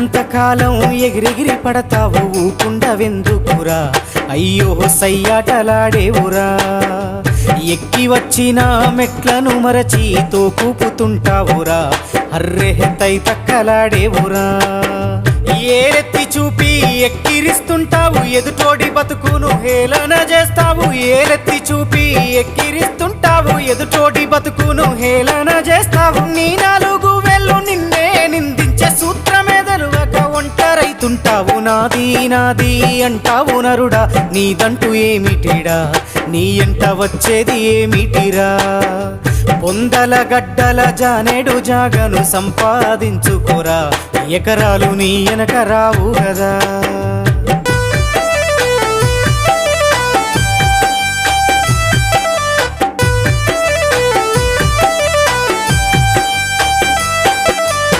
ఉన్నంత కాలం ఎగిరెగిరి పడతావు ఊకుండవెందుకురా అయ్యో సయ్యాటలాడేవురా ఎక్కి వచ్చిన మెట్లను మరచి తోకూపుతుంటావురా అర్రె తై తక్కలాడేవురా ఏలెత్తి చూపి ఎక్కిరిస్తుంటావు ఎదుటోడి బతుకును హేళన చేస్తావు ఏలెత్తి చూపి ఎక్కిరిస్తుంటావు ఎదుటోడి బతుకును హేళన చేస్తావు నీ నాలుగు వేళ్ళు నిన్నే నిందించే సూత్రమేదలువక ఒంటరైతుంటావు నాది నాది అంటావు నరుడా నీదంటూ ఏమిటిడా నీ ఎంట వచ్చేది ఏమిటిరా పొందల గడ్డల జానేడు జాగను సంపాదించుకోరా ఎకరాలు నీ వెనక రావు కదా।